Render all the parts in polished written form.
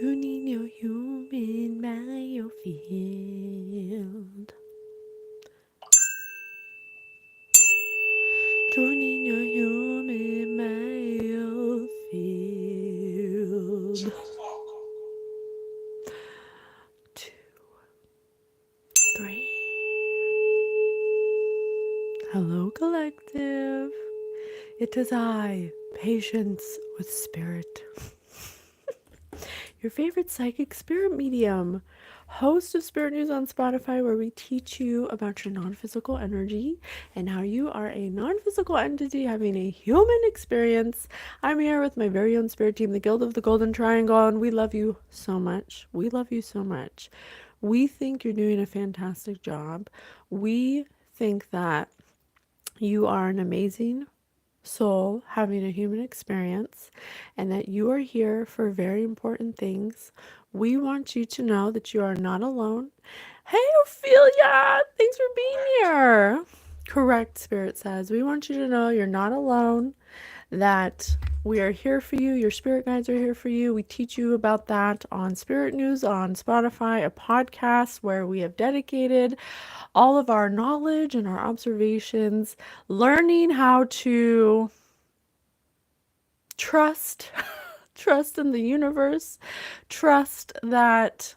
Tuning your human biofield. Tuning your human biofield. 2, 3. Hello, collective. It is I, Patience with Spirit. Your favorite psychic spirit medium, host of Spirit News on Spotify, where we teach you about your non-physical energy and how you are a non-physical entity having a human experience. I'm here with my very own spirit team, the Guild of the Golden Triangle, and we love you so much. We love you so much. We think you're doing a fantastic job. We think that you are an amazing soul having a human experience and that you are here for very important things. We want you to know that you are not alone. Hey, Ophelia, thanks for being here. Correct, Spirit says. We want you to know you're not alone, that we are here for you. Your spirit guides are here for you. We teach you about that on Spirit News on Spotify, a podcast where we have dedicated all of our knowledge and our observations, learning how to trust, trust in the universe, trust that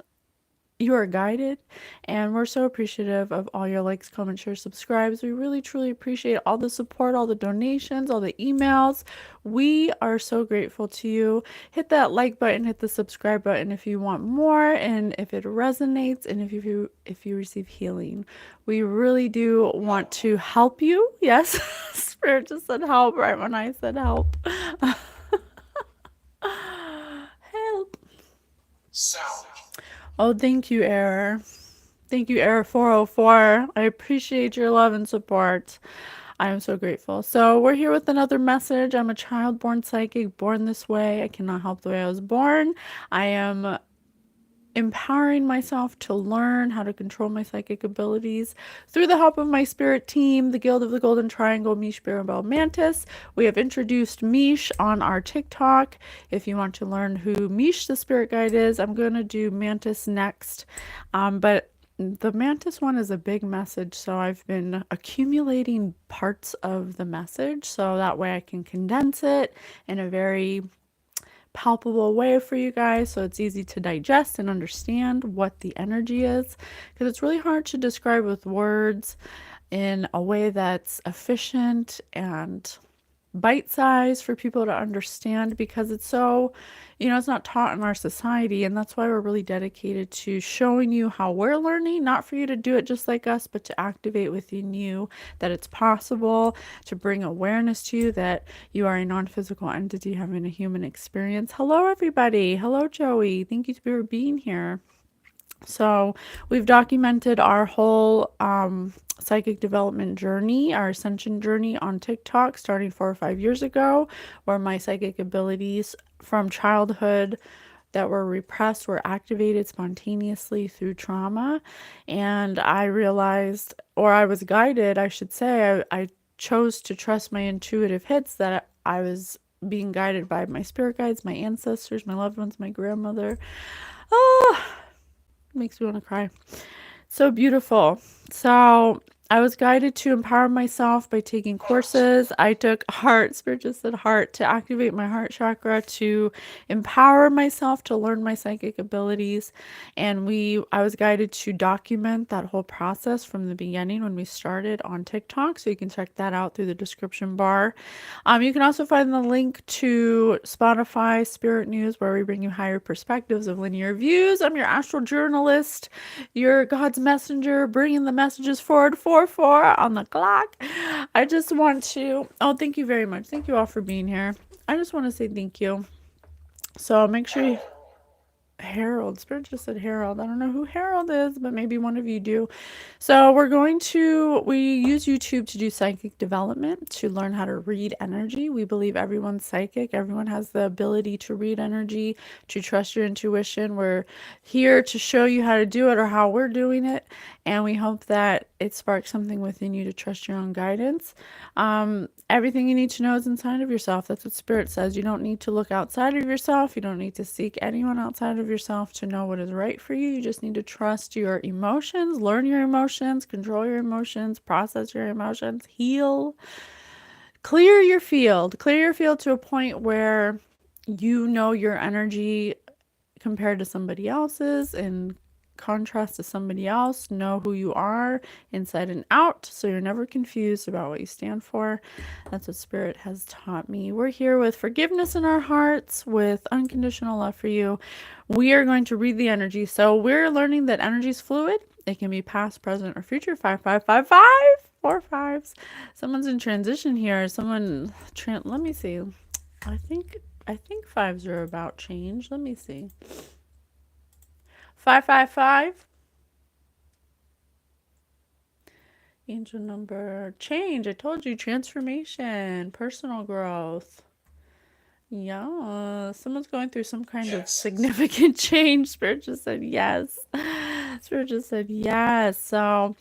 you are guided, and we're so appreciative of all your likes, comments, shares, subscribes. We really truly appreciate all the support, all the donations, all the emails. We are so grateful to you. Hit that like button, hit the subscribe button if you want more, and if it resonates, and if you receive healing. We really do want to help you. Yes, Spirit just said help right when I said help. Help. Sound. Oh, thank you, Error. Thank you, Error 404. I appreciate your love and support. I am so grateful. So we're here with another message. I'm a child born psychic, born this way. I cannot help the way I was born. I am empowering myself to learn how to control my psychic abilities through the help of my spirit team, the Guild of the Golden Triangle, Mish Barabel Mantis. We have introduced Mish on our TikTok. If you want to learn who Mish the spirit guide is, I'm going to do Mantis next. But the Mantis one is a big message, so I've been accumulating parts of the message so that way I can condense it in a very palpable way for you guys so it's easy to digest and understand what the energy is, because it's really hard to describe with words in a way that's efficient and bite-sized for people to understand, because it's so, it's not taught in our society, and that's why we're really dedicated to showing you how we're learning, not for you to do it just like us, but to activate within you that it's possible, to bring awareness to you that you are a non-physical entity having a human experience. Hello, everybody. Hello, Joey. Thank you for being here. So we've documented our whole psychic development journey, our ascension journey on TikTok starting 4 or 5 years ago, where my psychic abilities from childhood that were repressed were activated spontaneously through trauma. And I realized, or I was guided, I should say, I chose to trust my intuitive hits that I was being guided by my spirit guides, my ancestors, my loved ones, my grandmother. Oh, makes me want to cry. So beautiful. So I was guided to empower myself by taking courses. I took heart, Spirit just said heart, to activate my heart chakra, to empower myself to learn my psychic abilities. And I was guided to document that whole process from the beginning when we started on TikTok. So you can check that out through the description bar. You can also find the link to Spotify Spirit News, where we bring you higher perspectives of linear views. I'm your astral journalist, your God's messenger, bringing the messages forward 4-4 on the clock. I just want to, thank you very much. Thank you all for being here. I just want to say thank you. So make sure you, Harold, Spirit just said Harold. I don't know who Harold is, but maybe one of you do. So we use YouTube to do psychic development, to learn how to read energy. We believe everyone's psychic. Everyone has the ability to read energy, to trust your intuition. We're here to show you how to do it or how we're doing it. And we hope that it sparks something within you to trust your own guidance. Everything you need to know is inside of yourself. That's what Spirit says. You don't need to look outside of yourself. You don't need to seek anyone outside of yourself to know what is right for you. You just need to trust your emotions, learn your emotions, control your emotions, process your emotions, heal, clear your field to a point where you know your energy compared to somebody else's, in contrast to somebody else. Know who you are inside and out, so you're never confused about what you stand for. That's what Spirit has taught me. We're here with forgiveness in our hearts, with unconditional love for you. We are going to read the energy. So we're learning that energy is fluid. It can be past, present, or future. 5555. 4 5s. Someone's in transition here. Let me see. I think fives are about change. Let me see. 555. Angel number change. I told you, transformation, personal growth. Yeah, someone's going through some kind of significant change. Spirit just said yes. Spirit just said yes. So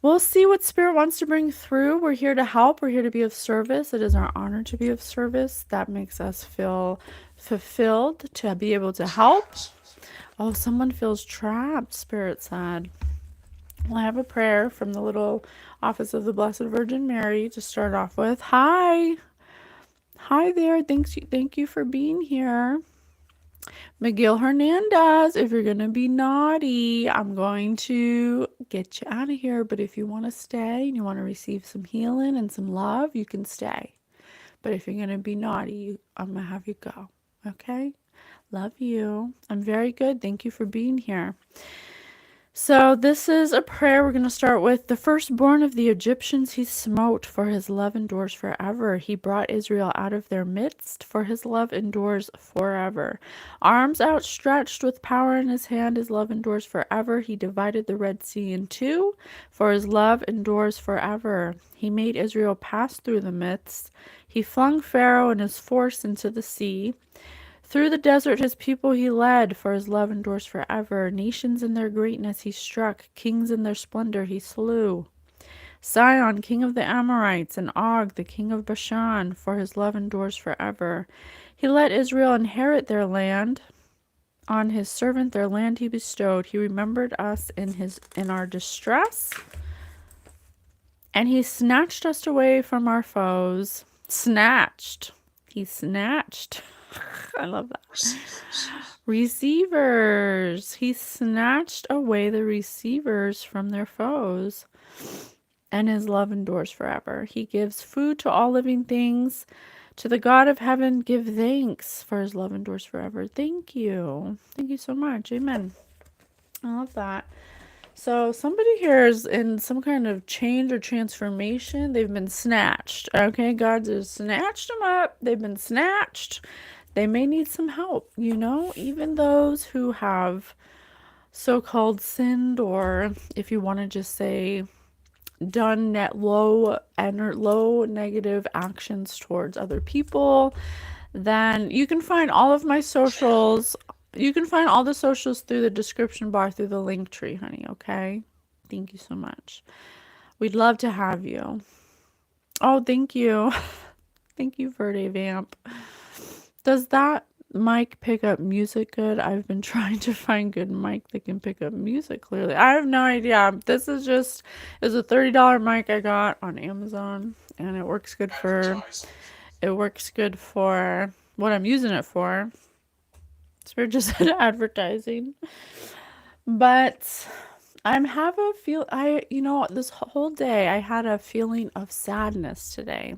we'll see what Spirit wants to bring through. We're here to help. We're here to be of service. It is our honor to be of service. That makes us feel fulfilled to be able to help. Oh, someone feels trapped, Spirit said. Well, I have a prayer from the little office of the Blessed Virgin Mary to start off with. Hi. Hi there. Thank you for being here. Miguel Hernandez, if you're going to be naughty, I'm going to get you out of here. But if you want to stay and you want to receive some healing and some love, you can stay. But if you're going to be naughty, I'm going to have you go. Okay? Love you. I'm very good. Thank you for being here. So this is a prayer we're going to start with. The firstborn of the Egyptians he smote, for his love endures forever. He brought Israel out of their midst, for his love endures forever. Arms outstretched with power in his hand, his love endures forever. He divided the Red Sea in two, for his love endures forever. He made Israel pass through the midst. He flung Pharaoh and his force into the sea. Through the desert his people he led, for his love endures forever. Nations in their greatness he struck, kings in their splendor he slew. Sihon, king of the Amorites, and Og, the king of Bashan, for his love endures forever. He let Israel inherit their land. On his servant their land he bestowed. He remembered us in our distress, and he snatched us away from our foes. Snatched. He snatched. I love that. Receivers. He snatched away the receivers from their foes, and his love endures forever. He gives food to all living things. To the God of heaven give thanks, for his love endures forever. Thank you. Thank you so much. Amen. I love that. So somebody here is in some kind of change or transformation. They've been snatched. Okay, God has snatched them up. They've been snatched. They may need some help, even those who have so-called sinned, or if you want to just say done low negative actions towards other people, then you can find all of my socials. You can find all the socials through the description bar, through the link tree, honey, okay? Thank you so much. We'd love to have you. Oh, thank you. Thank you, Verde Vamp. Does that mic pick up music good? I've been trying to find good mic that can pick up music clearly. I have no idea. This is a $30 mic I got on Amazon, and it works good for what I'm using it for. Spirit just said advertising. But this whole day I had a feeling of sadness today.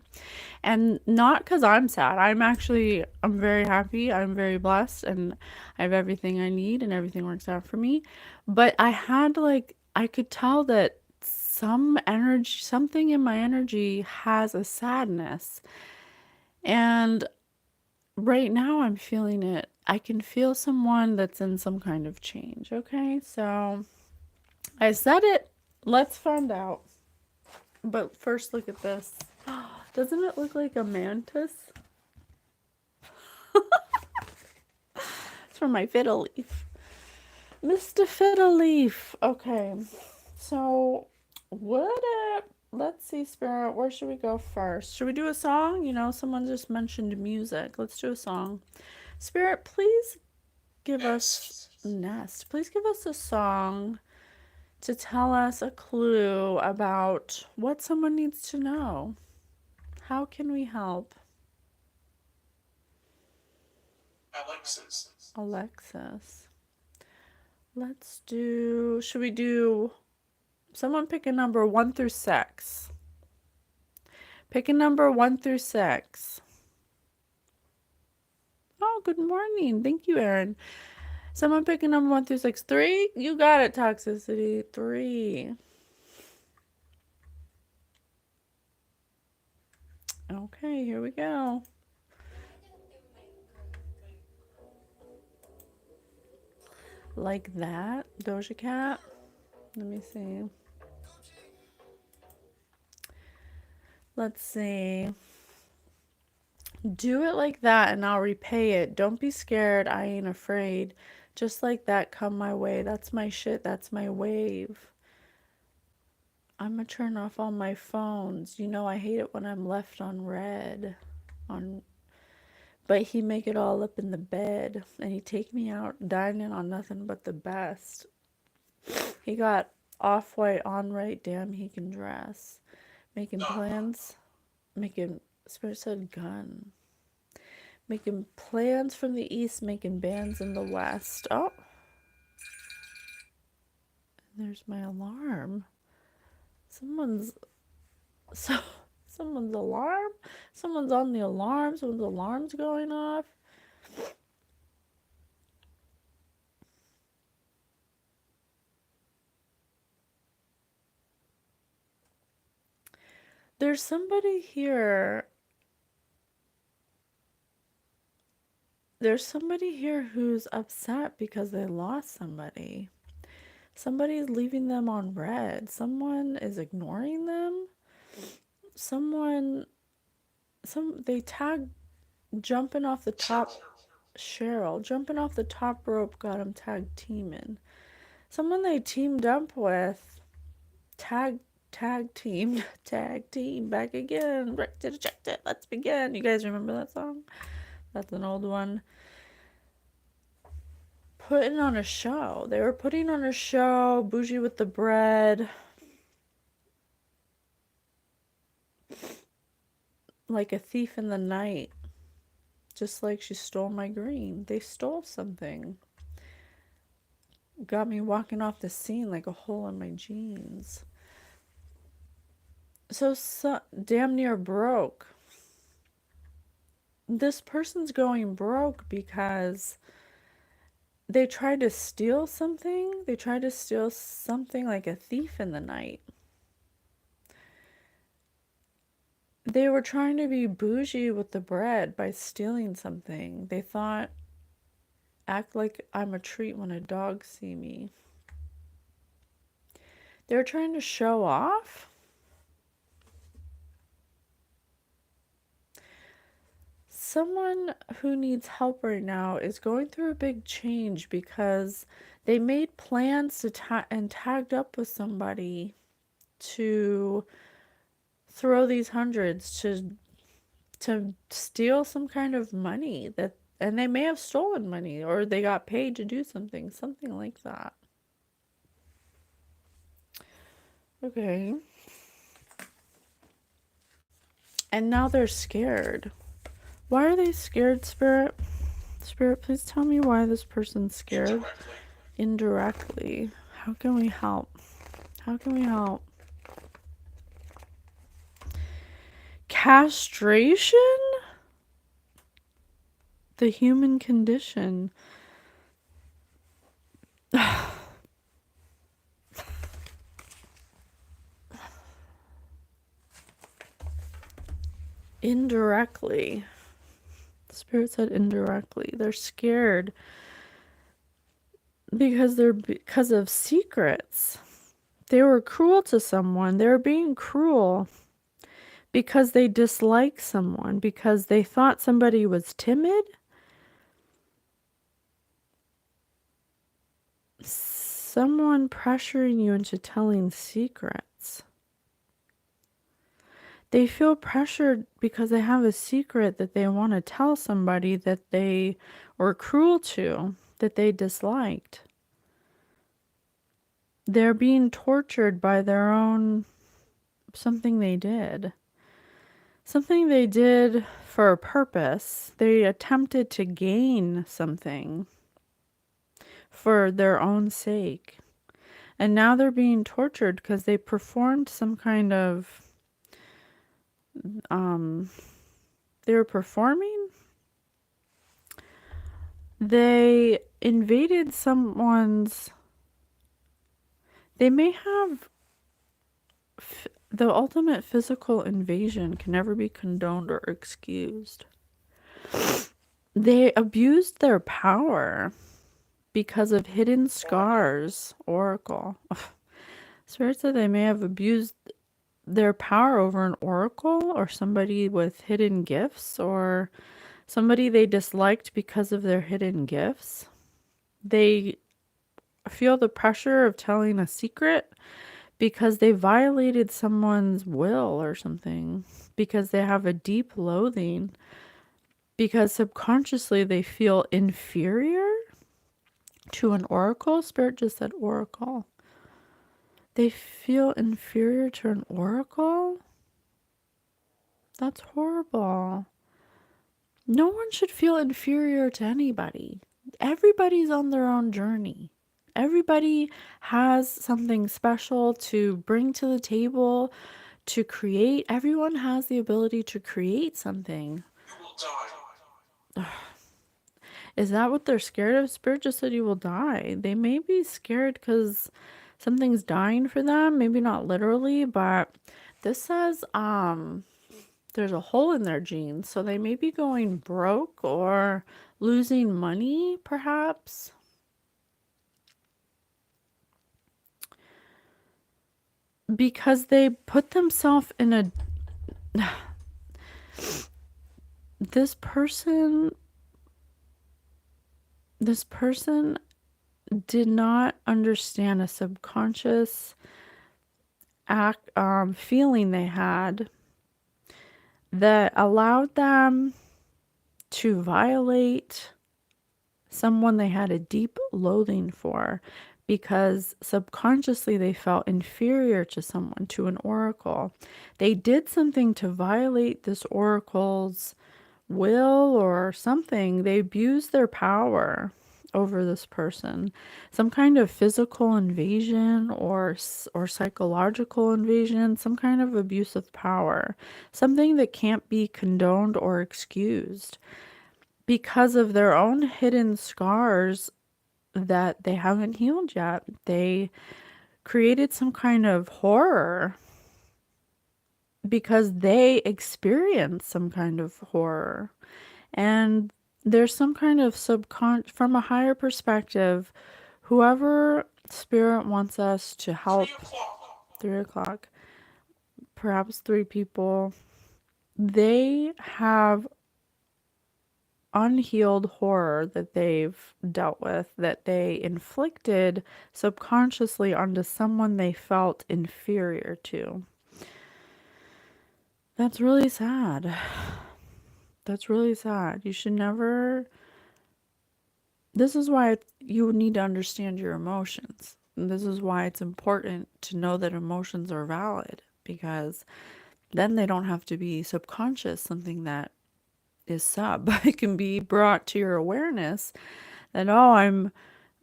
And not because I'm sad. I'm very happy. I'm very blessed, and I have everything I need, and everything works out for me. But I could tell that something in my energy has a sadness. And right now I'm feeling it. I can feel someone that's in some kind of change. Okay, so I said it. Let's find out. But first, look at this. Doesn't it look like a mantis? It's from my fiddle leaf. Mr. Fiddle Leaf. Okay, so Would it? Let's see, Spirit. Where should we go first? Should we do a song? You know, someone just mentioned music. Let's do a song. Spirit, please give us Nest. Please give us a song to tell us a clue about what someone needs to know. How can we help? Alexis. Alexis. Let's do. Should we do. Someone pick a number 1 through 6. Pick a number 1 through 6. Oh, good morning. Thank you, Erin. Someone pick a number 1 through 6. 3? You got it, Toxicity. 3. Okay, here we go. Like that, Doja Cat. Let me see. Let's see. Do it like that and I'll repay it. Don't be scared. I ain't afraid. Just like that, come my way. That's my shit. That's my wave. I'm gonna turn off all my phones. You know I hate it when I'm left on red. But he make it all up in the bed. And he take me out dining on nothing but the best. He got off-white on right. Damn, he can dress. Making plans. Making, Spirit said gun. Making plans from the east, making bands in the west. Oh. There's my alarm. Someone's alarm? Someone's on the alarm. Someone's alarm's going off. There's somebody here. There's somebody here who's upset because they lost somebody. Somebody's leaving them on red. Someone is ignoring them. They tag jumping off the top. Cheryl jumping off the top rope got him tag teaming. Someone they teamed up with tag team back again. Reject it. Let's begin. You guys remember that song? That's an old one. Putting on a show. They were putting on a show. Bougie with the bread. Like a thief in the night. Just like she stole my green. They stole something. Got me walking off the scene like a hole in my jeans. So damn near broke. This person's going broke because they tried to steal something. They tried to steal something like a thief in the night. They were trying to be bougie with the bread by stealing something. They thought, act like I'm a treat when a dog see me. They were trying to show off. Someone who needs help right now is going through a big change because they made plans to and tagged up with somebody to throw these hundreds to steal some kind of money and they may have stolen money or they got paid to do something like that. Okay. And now they're scared. Why are they scared, Spirit? Spirit, please tell me why this person's scared. Indirectly. How can we help? How can we help? Castration? The human condition. Indirectly. Spirit said indirectly. They're scared because of secrets. They were cruel to someone. They were being cruel because they dislike someone, because they thought somebody was timid. Someone pressuring you into telling secrets. They feel pressured because they have a secret that they want to tell somebody that they were cruel to, that they disliked. They're being tortured by their own something they did. Something they did for a purpose. They attempted to gain something for their own sake. And now they're being tortured because they performed some kind of they were performing. They invaded someone's. They may have. The ultimate physical invasion can never be condoned or excused. They abused their power because of hidden scars. Oracle. Spirit said they may have abused their power over an oracle or somebody with hidden gifts or somebody they disliked because of their hidden gifts. They feel the pressure of telling a secret because they violated someone's will or something, because they have a deep loathing, because subconsciously they feel inferior to an oracle. Spirit just said oracle. They feel inferior to an oracle? That's horrible. No one should feel inferior to anybody. Everybody's on their own journey. Everybody has something special to bring to the table, to create. Everyone has the ability to create something. You will die. Is that what they're scared of? Spirit just said you will die. They may be scared because something's dying for them. Maybe not literally, but this says there's a hole in their genes. So they may be going broke or losing money, perhaps. Because they put themselves in a... This person did not understand a subconscious feeling they had that allowed them to violate someone they had a deep loathing for, because subconsciously they felt inferior to someone, to an oracle. They did something to violate this oracle's will or something. They abused their power over this person. Some kind of physical invasion or psychological invasion, some kind of abuse of power. Something that can't be condoned or excused because of their own hidden scars that they haven't healed yet. They created some kind of horror because they experienced some kind of horror. And there's some kind of from a higher perspective, whoever spirit wants us to help. 3 o'clock. Perhaps 3 people. They have unhealed horror that they've dealt with, that they inflicted subconsciously onto someone they felt inferior to. That's really sad. That's really sad. You should never... This is why you need to understand your emotions. And this is why it's important to know that emotions are valid, because then they don't have to be subconscious, something that is sub. It can be brought to your awareness that, oh,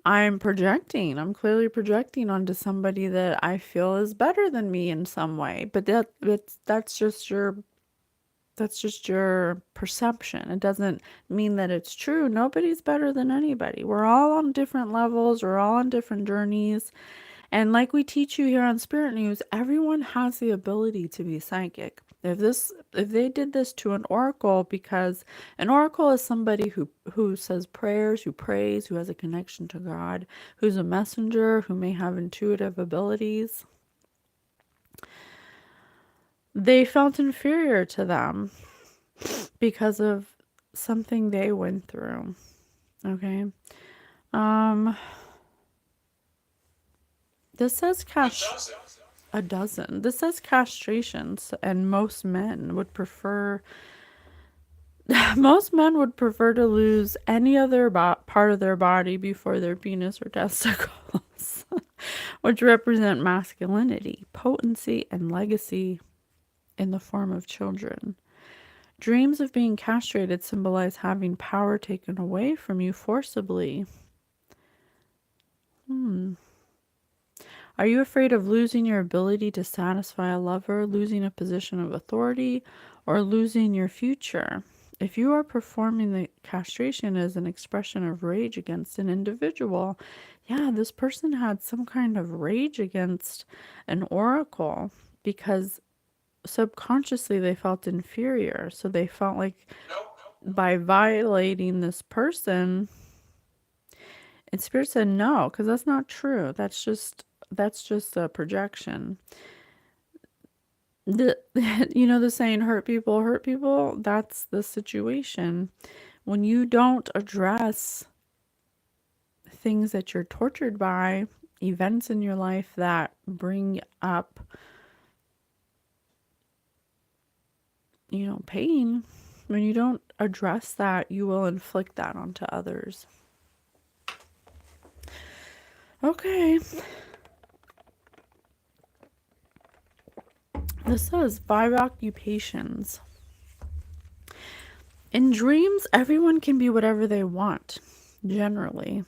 I'm projecting. I'm clearly projecting onto somebody that I feel is better than me in some way. But that's just your perception. It doesn't mean that it's true. Nobody's better than anybody. We're all on different levels. We're all on different journeys. And like we teach you here on Spirit News, everyone has the ability to be psychic. If they did this to an oracle, because an oracle is somebody who says prayers, who prays, who has a connection to God, who's a messenger, who may have intuitive abilities, they felt inferior to them because of something they went through. Okay. This says cash. a dozen. This says castrations, and most men would prefer most men would prefer to lose any other part of their body before their penis or testicles, which represent masculinity, potency, and legacy in the form of children. Dreams of being castrated symbolize having power taken away from you forcibly. Are you afraid of losing your ability to satisfy a lover, losing a position of authority, or losing your future? If you are performing the castration as an expression of rage against an individual, yeah, this person had some kind of rage against an oracle because subconsciously they felt inferior. So they felt like Nope. by violating this person, and Spirit said no, because that's not true. That's just a projection. The the saying hurt people, that's the situation. When you don't address things that you're tortured by, events in your life that bring up, pain, when you don't address that, you will inflict that onto others. Okay. This says 5 occupations. In dreams, everyone can be whatever they want, generally.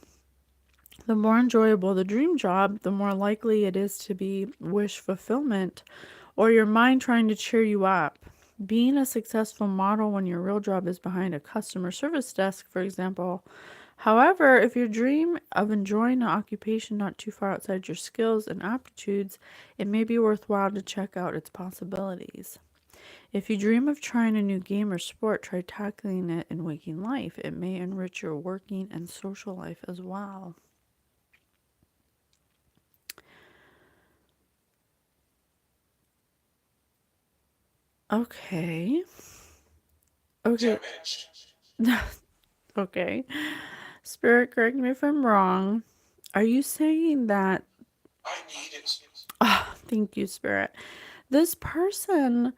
The more enjoyable the dream job, the more likely it is to be wish fulfillment or your mind trying to cheer you up. Being a successful model when your real job is behind a customer service desk, for example. However, if your dream of enjoying an occupation not too far outside your skills and aptitudes, it may be worthwhile to check out its possibilities. If you dream of trying a new game or sport, try tackling it in waking life. It may enrich your working and social life as well. Okay. Okay. Damaged. Okay. Spirit, correct me if I'm wrong. Are you saying that? I need it. Ah, thank you, Spirit. This person,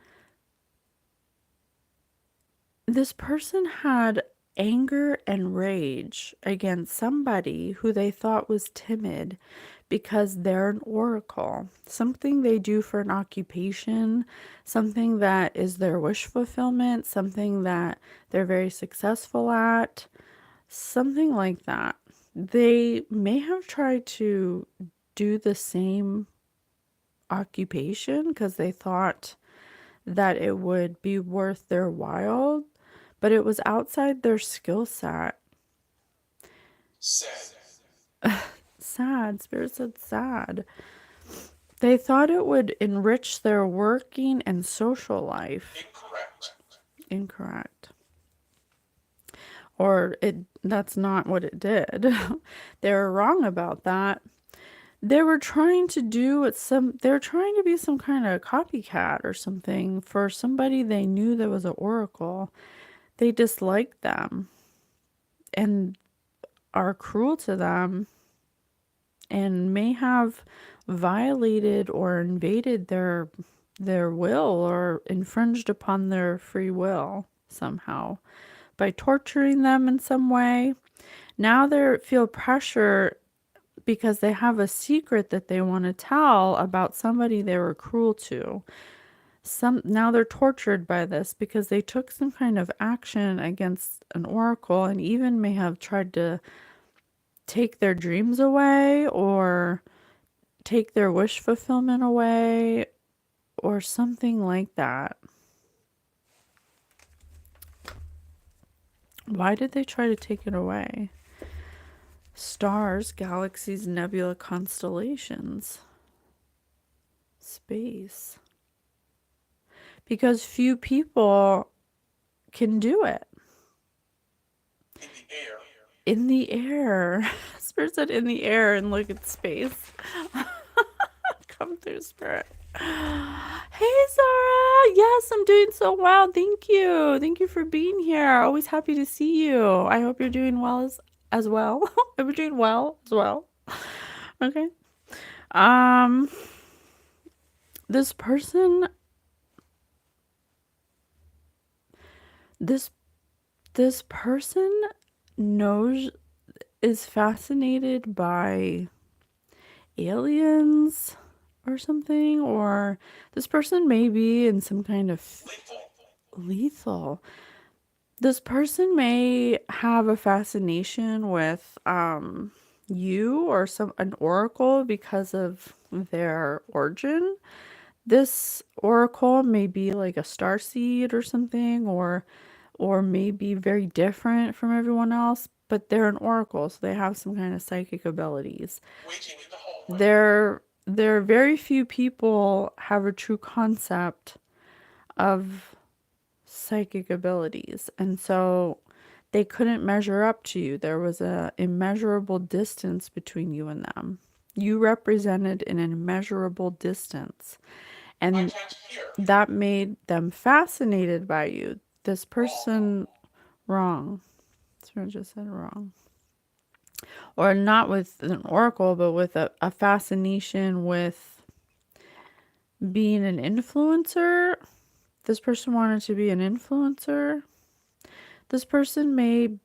this person had anger and rage against somebody who they thought was timid because they're an oracle. Something they do for an occupation, something that is their wish fulfillment, something that they're very successful at, something like that. They may have tried to do the same occupation because they thought that it would be worth their while, but it was outside their skill set. Said. Sad. Spirit said sad. They thought it would enrich their working and social life. Incorrect. Incorrect. Or that's not what it did. They were wrong about that. They were trying to they're trying to be some kind of copycat or something for somebody they knew that was an oracle. They disliked them and are cruel to them and may have violated or invaded their will or infringed upon their free will somehow by torturing them in some way. Now they feel pressure because they have a secret that they want to tell about somebody they were cruel to. Now they're tortured by this because they took some kind of action against an oracle and even may have tried to take their dreams away or take their wish fulfillment away or something like that. Why did they try to take it away? Stars, galaxies, nebula, constellations, space. Because few people can do it. In the air. In the air. Spirit said in the air and look at space. Come through, Spirit. Hey, Zara. Yes, I'm doing so well. Thank you. Thank you for being here. Always happy to see you. I hope you're doing well as well. I hope you're doing well as well. Okay. Um, this person, this this person knows, is fascinated by aliens or something, or this person may be in some kind of Lethal. lethal. This person may have a fascination with you or some an oracle because of their origin. This oracle may be like a starseed or something, or maybe very different from everyone else, but they're an oracle, so they have some kind of psychic abilities. Waiting in the hallway. There very few people have a true concept of psychic abilities, and so they couldn't measure up to you. There was a immeasurable distance between you and them. You represented an immeasurable distance, I and can't hear. that made them fascinated by you. This Wrong. person, wrong. Someone just said wrong. Or not with an oracle, but with a fascination with being an influencer. This person wanted to be an influencer. This person may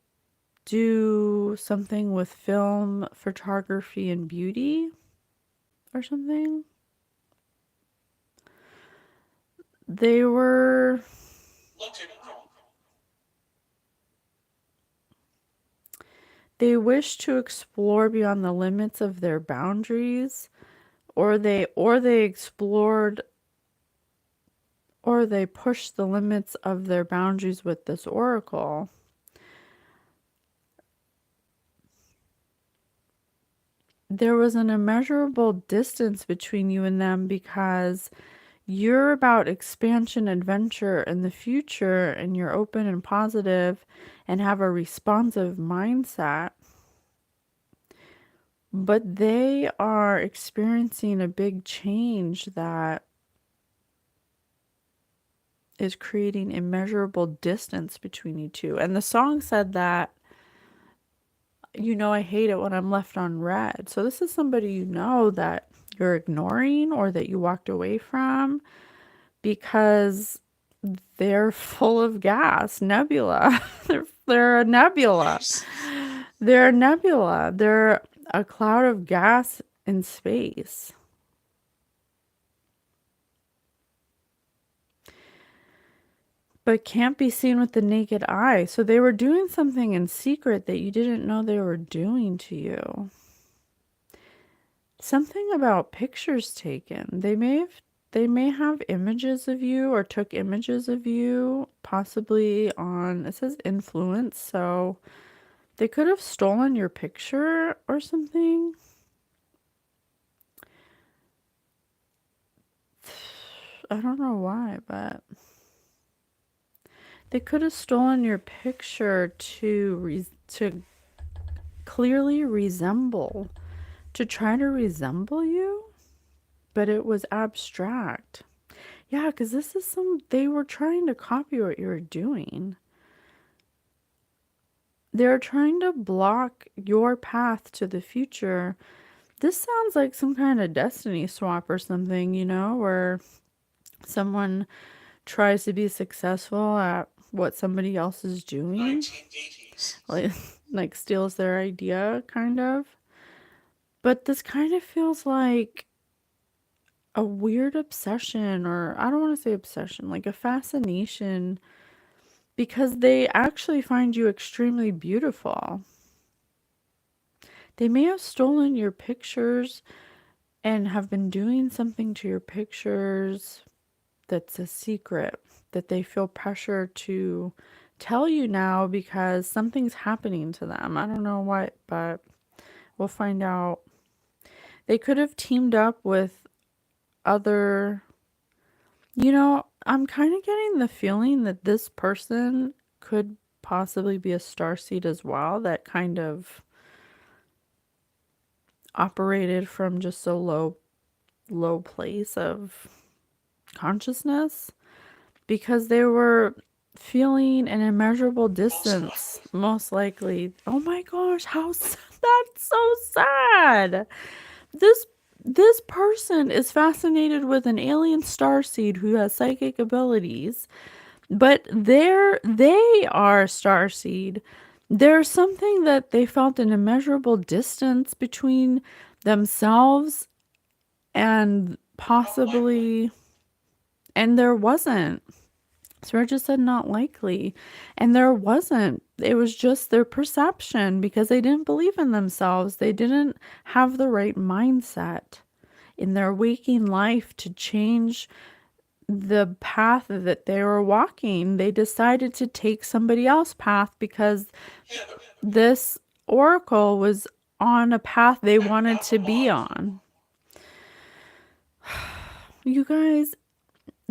do something with film, photography, and beauty or something. They were Look in the room. they wish to explore beyond the limits of their boundaries, or they explored, or they pushed the limits of their boundaries with this oracle. There was an immeasurable distance between you and them because you're about expansion, adventure, in the future, and you're open and positive and have a responsive mindset. But they are experiencing a big change that is creating immeasurable distance between you two. And the song said that, I hate it when I'm left on red. So this is somebody that you're ignoring or that you walked away from because they're full of gas, nebula. they're a nebula. Please. They're a nebula. They're a cloud of gas in space. But can't be seen with the naked eye. So they were doing something in secret that you didn't know they were doing to you. Something about pictures taken. They may have images of you or took images of you, possibly on, it says influence, so they could have stolen your picture or something. I don't know why, but they could have stolen your picture to clearly resemble, to try to resemble you, but it was abstract. Yeah, because they were trying to copy what you were doing. They're trying to block your path to the future. This sounds like some kind of destiny swap or something, where someone tries to be successful at what somebody else is doing, 1980s. like steals their idea, kind of. But this kind of feels like a weird obsession, or I don't want to say obsession, like a fascination, because they actually find you extremely beautiful. They may have stolen your pictures and have been doing something to your pictures that's a secret that they feel pressure to tell you now because something's happening to them. I don't know what, but we'll find out. They could have teamed up with other, I'm kind of getting the feeling that this person could possibly be a starseed as well, that kind of operated from just a low place of consciousness, because they were feeling an immeasurable distance, most likely. Oh my gosh, that's so sad. This this person is fascinated with an alien starseed who has psychic abilities, but they are starseed. There's something that they felt an immeasurable distance between themselves and Unlikely. possibly, and there wasn't. Spirit just said not likely. And there wasn't. It was just their perception because they didn't believe in themselves. They didn't have the right mindset in their waking life to change the path that they were walking. They decided to take somebody else's path because Hither, this oracle was on a path they and wanted not to be alive. on. You guys,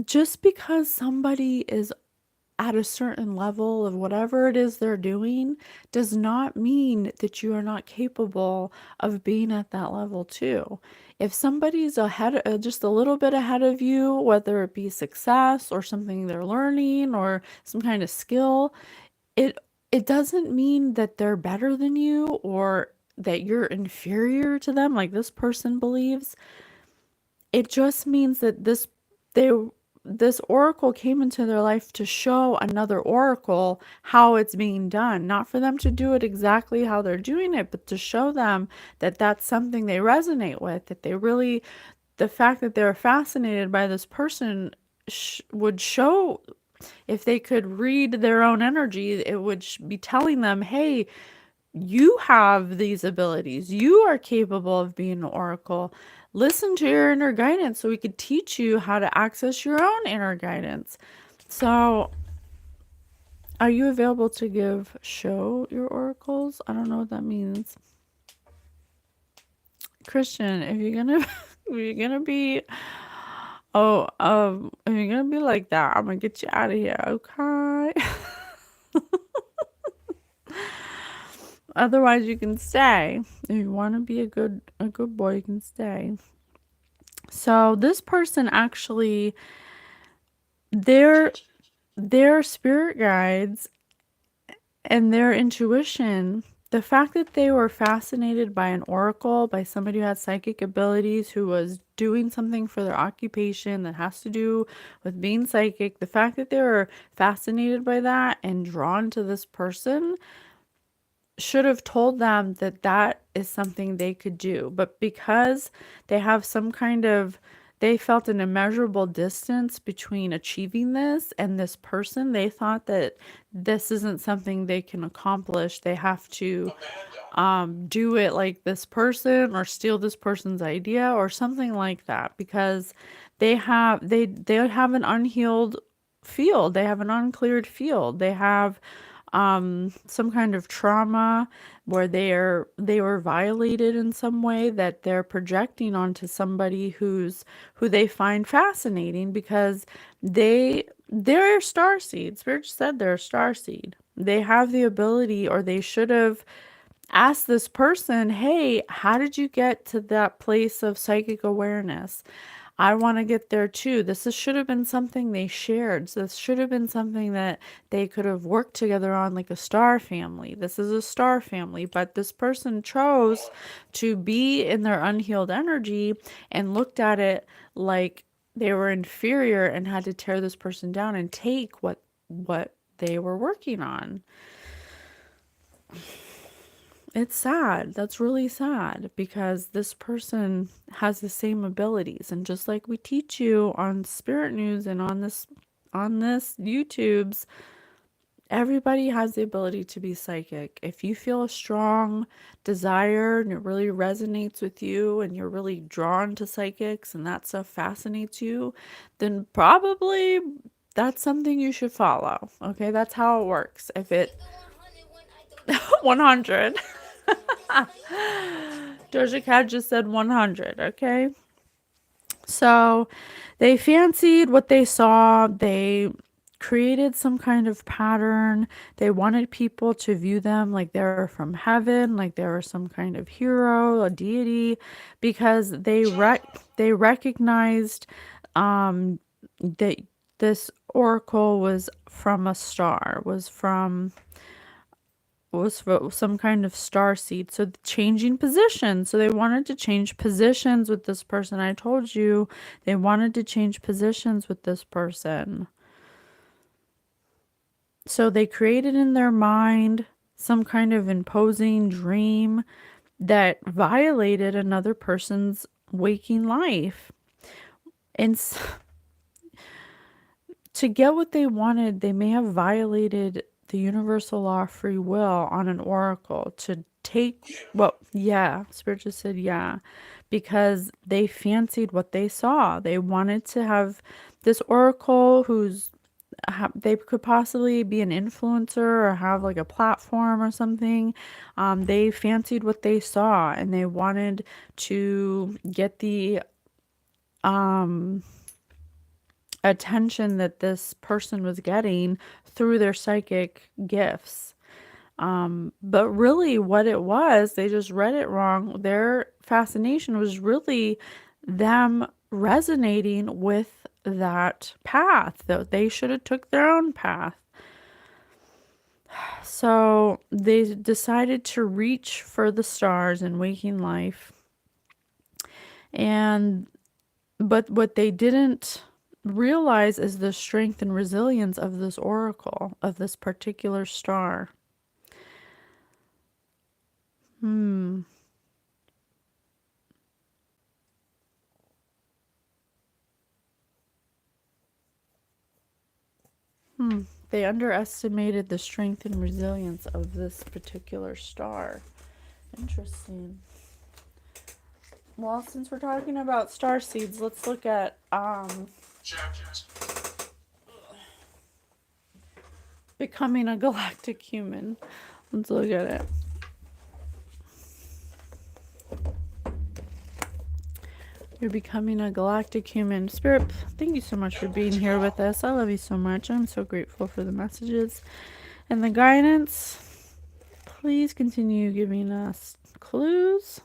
just because somebody is at a certain level of whatever it is they're doing does not mean that you are not capable of being at that level too. If somebody's ahead, just a little bit ahead of you, whether it be success or something they're learning or some kind of skill, it it doesn't mean that they're better than you or that you're inferior to them like this person believes. It just means that they this oracle came into their life to show another oracle how it's being done, not for them to do it exactly how they're doing it, but to show them that that's something they resonate with, that they really, the fact that they're fascinated by this person would show, if they could read their own energy, it would be telling them, hey, you have these abilities. You are capable of being an oracle. Listen to your inner guidance so we could teach you how to access your own inner guidance. So, are you available to show your oracles? I don't know what that means. Christian, if you're gonna if you're gonna be if you're gonna be like that, I'm gonna get you out of here, okay? Otherwise you can stay. If you wanna be a good boy, you can stay. So this person actually, their their spirit guides and their intuition, the fact that they were fascinated by an oracle, by somebody who had psychic abilities, who was doing something for their occupation that has to do with being psychic, the fact that they were fascinated by that and drawn to this person should have told them that that is something they could do. But because they have some kind of, they felt an immeasurable distance between achieving this and this person, they thought that this isn't something they can accomplish. They have to Amanda, do it like this person or steal this person's idea or something like that because they have an unhealed field. They have an uncleared field. They have some kind of trauma where they were violated in some way that they're projecting onto somebody who they find fascinating because they're a star seed. Spirit said they're a star seed. They have the ability, or they should have ask this person, hey, how did you get to that place of psychic awareness? I want to get there too. Should have been something they shared. So this should have been something that they could have worked together on, like a star family. This is a star family, but this person chose to be in their unhealed energy and looked at it like they were inferior and had to tear this person down and take what they were working on. It's sad. That's really sad because this person has the same abilities, and just like we teach you on Spirit News and on this YouTube's, everybody has the ability to be psychic. If you feel a strong desire and it really resonates with you and you're really drawn to psychics and that stuff fascinates you, then probably that's something you should follow. Okay, that's how it works. If it 100. Doja Cat just said 100, okay? So they fancied what they saw. They created some kind of pattern. They wanted people to view them like they were from heaven, like they were some kind of hero, a deity, because they recognized that this oracle was from a star, was from was for some kind of star seed. So changing positions. So they wanted to change positions with this person. I told you they wanted to change positions with this person. So they created in their mind some kind of imposing dream that violated another person's waking life. And to get what they wanted, they may have violated the universal law of free will on an oracle to take what, yeah, Spirit just said, yeah, because they fancied what they saw. They wanted to have this oracle who's, they could possibly be an influencer or have like a platform or something. They fancied what they saw and they wanted to get the attention that this person was getting through their psychic gifts. But really, what it was, they just read it wrong. Their fascination was really them resonating with that path, though they should have took their own path. So they decided to reach for the stars in waking life. But what they didn't realize is the strength and resilience of this oracle, of this particular star. They underestimated the strength and resilience of this particular star. Interesting. Well, since we're talking about star seeds, let's look at Jacket. becoming a galactic human. Let's look at it. You're becoming a galactic human. Spirit, thank you so much for being here with us. I love you so much. I'm so grateful for the messages and the guidance. Please continue giving us clues.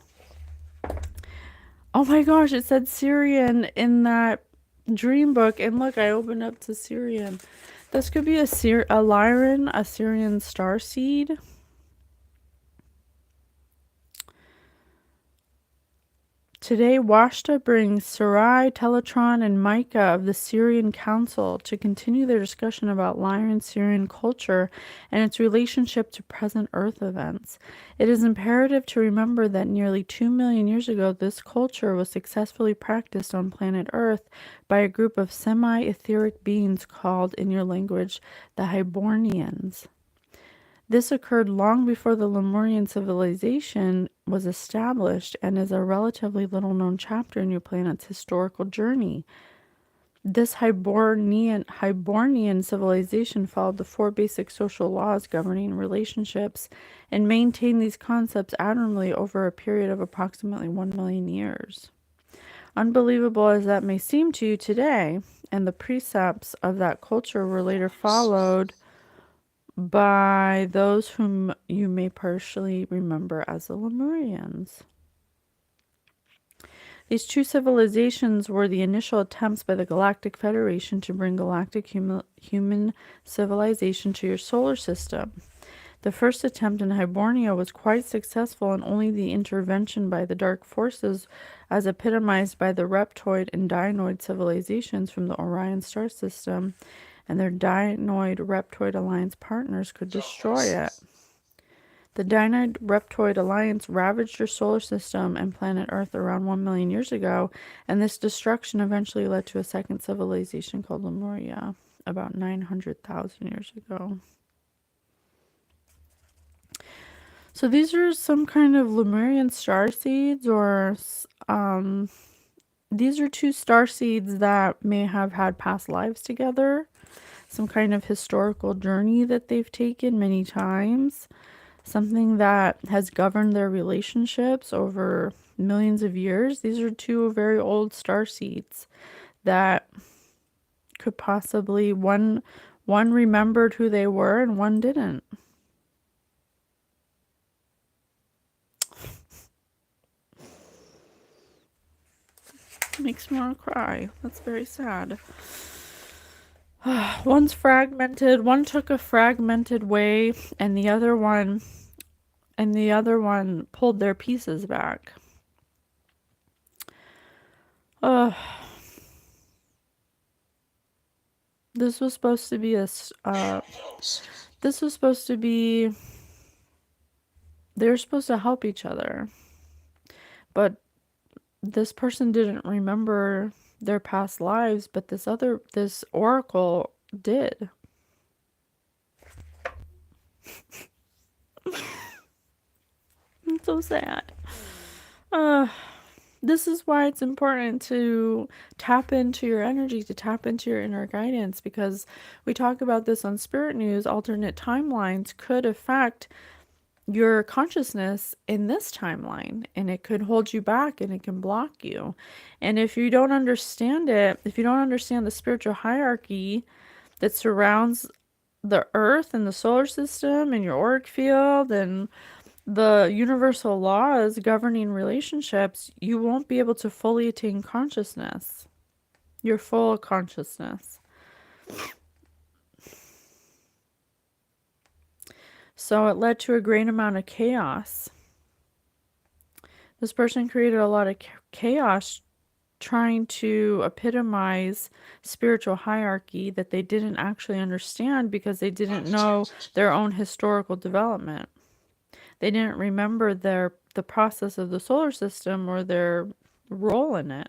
Oh my gosh, it said Syrian in that dream book. And look, I opened up to Syrian. This could be a Lyran, a Syrian starseed. Today, Washta brings Sarai, Teletron, and Micah of the Syrian Council to continue their discussion about Lyran Syrian culture and its relationship to present Earth events. It is imperative to remember that nearly 2 million years ago, this culture was successfully practiced on planet Earth by a group of semi-etheric beings called, in your language, the Hibernians. This occurred long before the Lemurian civilization was established and is a relatively little-known chapter in your planet's historical journey. This Hibernian civilization followed the 4 basic social laws governing relationships and maintained these concepts admirably over a period of approximately 1 million years. Unbelievable as that may seem to you today, and the precepts of that culture were later followed by those whom you may partially remember as the Lemurians. These 2 civilizations were the initial attempts by the Galactic Federation to bring galactic human civilization to your solar system. The first attempt in Hibernia was quite successful, and only the intervention by the dark forces, as epitomized by the Reptoid and Dinoid civilizations from the Orion star system, and their Dinoid-Reptoid Alliance partners could destroy it. The Dinoid-Reptoid Alliance ravaged your solar system and planet Earth around 1 million years ago, and this destruction eventually led to a second civilization called Lemuria, about 900,000 years ago. So these are some kind of Lemurian starseeds, or these are 2 starseeds that may have had past lives together. Some kind of historical journey that they've taken many times, something that has governed their relationships over millions of years. These are 2 very old starseeds that could possibly, one remembered who they were and one didn't. Makes me want to cry. That's very sad. One's fragmented. One took a fragmented way, and the other one and the other one pulled their pieces back. Uh, this was supposed to be this was supposed to be, they were supposed to help each other, but this person didn't remember their past lives, but this oracle did. It's so sad. Uh, this is why it's important to tap into your energy, to tap into your inner guidance, because we talk about this on Spirit News. Alternate timelines could affect your consciousness in this timeline, and it could hold you back and it can block you. And if you don't understand it, if you don't understand the spiritual hierarchy that surrounds the earth and the solar system and your auric field and the universal laws governing relationships, you won't be able to fully attain consciousness, your full consciousness. So it led to a great amount of chaos. This person created a lot of chaos trying to epitomize spiritual hierarchy that they didn't actually understand because they didn't know their own historical development. They didn't remember the process of the solar system or their role in it.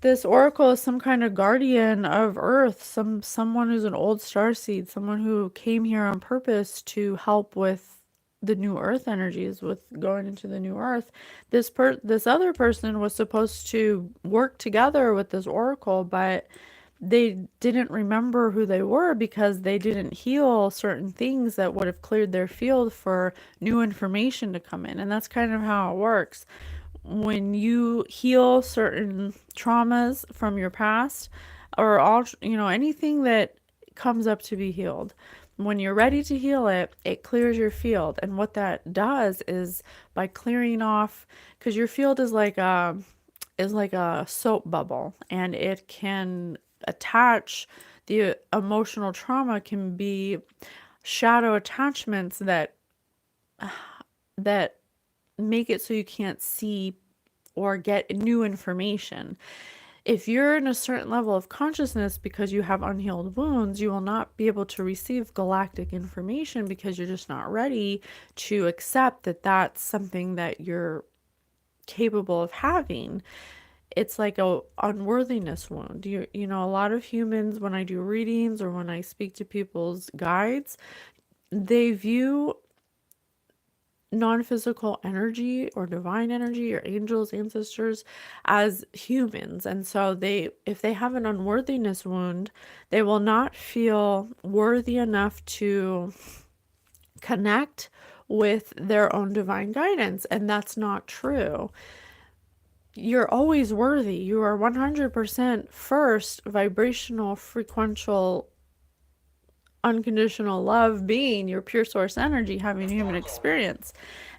This oracle is some kind of guardian of Earth, someone who's an old starseed, someone who came here on purpose to help with the new Earth energies, with going into the new Earth. This other person was supposed to work together with this oracle, but they didn't remember who they were because they didn't heal certain things that would have cleared their field for new information to come in. And that's kind of how it works. When you heal certain traumas from your past, or all, anything that comes up to be healed, when you're ready to heal it, it clears your field. And what that does is, by clearing off, because your field is like a soap bubble, and it can attach, the emotional trauma can be shadow attachments that make it so you can't see or get new information. If you're in a certain level of consciousness because you have unhealed wounds, you will not be able to receive galactic information because you're just not ready to accept that that's something that you're capable of having. It's like a unworthiness wound. A lot of humans, when I do readings or when I speak to people's guides, they view non-physical energy or divine energy or angels, ancestors as humans. And so if they have an unworthiness wound, they will not feel worthy enough to connect with their own divine guidance. And that's not true. You're always worthy. You are 100% first vibrational, frequential, unconditional love being, your pure source energy, having human experience.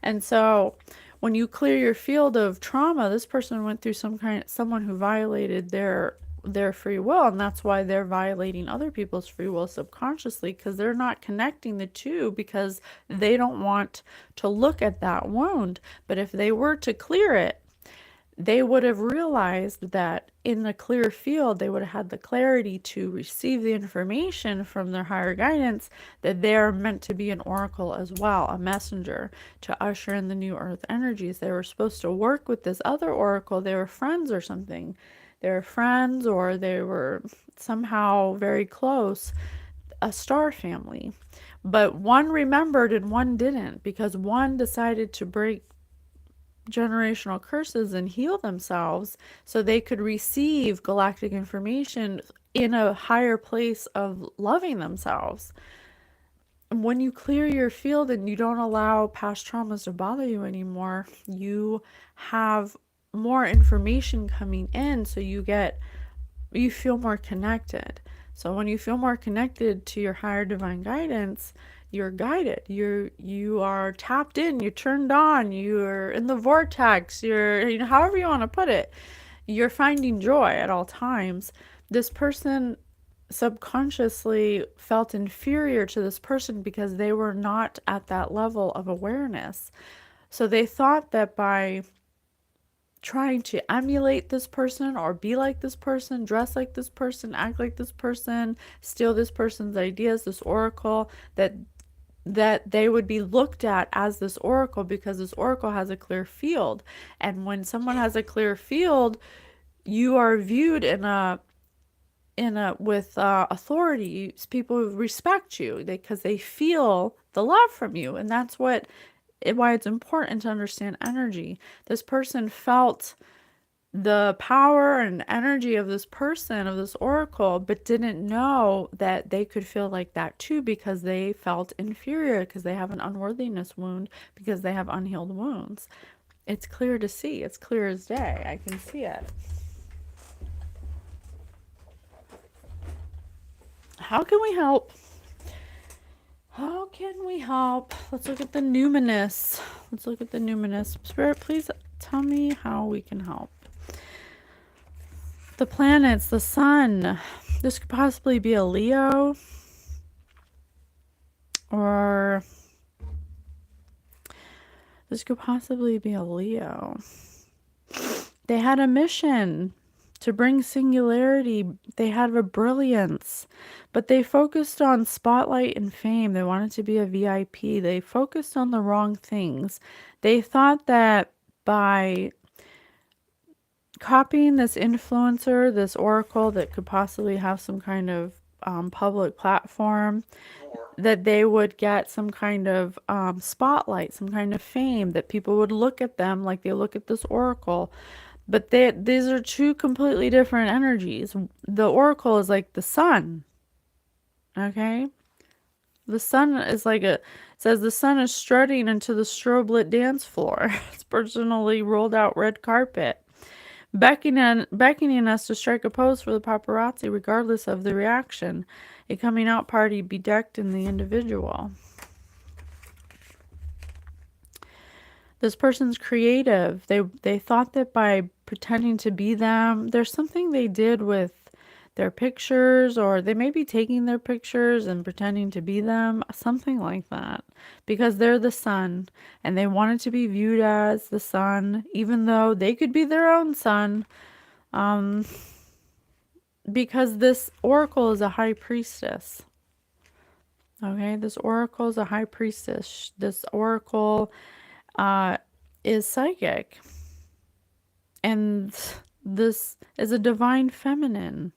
And so when you clear your field of trauma, this person went through someone who violated their free will, and that's why they're violating other people's free will subconsciously, because they're not connecting the two, because they don't want to look at that wound. But if they were to clear it, they would have realized that in the clear field, they would have had the clarity to receive the information from their higher guidance, that they're meant to be an oracle as well, a messenger to usher in the new earth energies. They were supposed to work with this other oracle. They were friends or something. They were friends, or they were somehow very close, a star family. But one remembered and one didn't, because one decided to break generational curses and heal themselves so they could receive galactic information in a higher place of loving themselves. When you clear your field and you don't allow past traumas to bother you anymore, you have more information coming in, so you feel more connected. So when you feel more connected to your higher divine guidance, you're guided, you are tapped in, you're turned on, you're in the vortex, you're, however you want to put it. You're finding joy at all times. This person subconsciously felt inferior to this person because they were not at that level of awareness. So they thought that by trying to emulate this person or be like this person, dress like this person, act like this person, steal this person's ideas, this oracle, that they would be looked at as this oracle because this oracle has a clear field. And when someone has a clear field, you are viewed in a with authority. People respect you because they feel the love from you, and that's why it's important to understand energy. This person felt the power and energy of this person, of this oracle, but didn't know that they could feel like that too because they felt inferior, because they have an unworthiness wound, because they have unhealed wounds. It's clear to see. It's clear as day. I can see it. How can we help? How can we help? Let's look at the numinous. Let's look at the numinous. Spirit, please tell me how we can help. The planets, the sun. This could possibly be a Leo, or this could possibly be a Leo. They had a mission to bring singularity. They had a brilliance, but they focused on spotlight and fame. They wanted to be a VIP. They focused on the wrong things. They thought that by copying this influencer, this oracle that could possibly have some kind of public platform, that they would get some kind of spotlight, some kind of fame, that people would look at them like they look at this oracle. But these are two completely different energies. The oracle is like the sun, okay? The sun is like says the sun is strutting into the strobe lit dance floor. It's personally rolled out red carpet, beckoning us to strike a pose for the paparazzi regardless of the reaction. A coming out party bedecked in the individual. This person's creative. They thought that by pretending to be them, there's something they did with their pictures, or they may be taking their pictures and pretending to be them, something like that, because they're the sun and they wanted to be viewed as the sun, even though they could be their own sun. Because this oracle is a high priestess. Okay, this oracle is a high priestess. This oracle is psychic, and this is a divine feminine.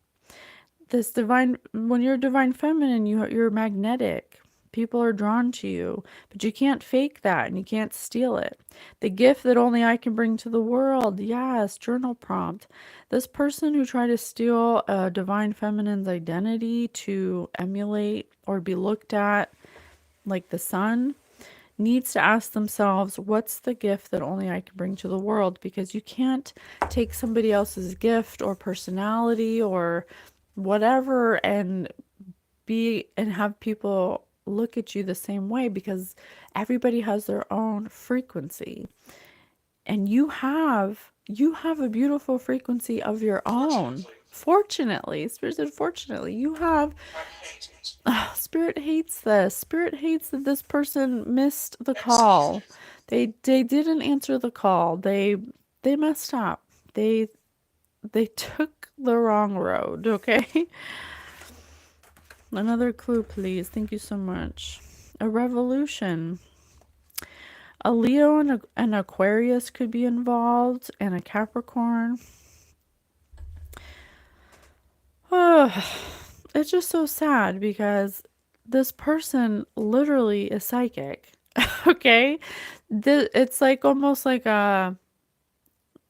This divine, when you're divine feminine, you're magnetic. People are drawn to you, but you can't fake that and you can't steal it. The gift that only I can bring to the world. Yes, journal prompt. This person who tried to steal a divine feminine's identity to emulate or be looked at like the sun needs to ask themselves, what's the gift that only I can bring to the world? Because you can't take somebody else's gift or personality or whatever and have people look at you the same way, because everybody has their own frequency, and you have a beautiful frequency of your own. Fortunately, Spirit said, fortunately, you have. Spirit hates this. Spirit hates that this person missed the call. They didn't answer the call. They messed up. They took the wrong road, okay? Another clue, please. Thank you so much. A revolution. A Leo and an Aquarius could be involved, and a Capricorn. Oh, it's just so sad because this person literally is psychic. Okay? It's like almost like there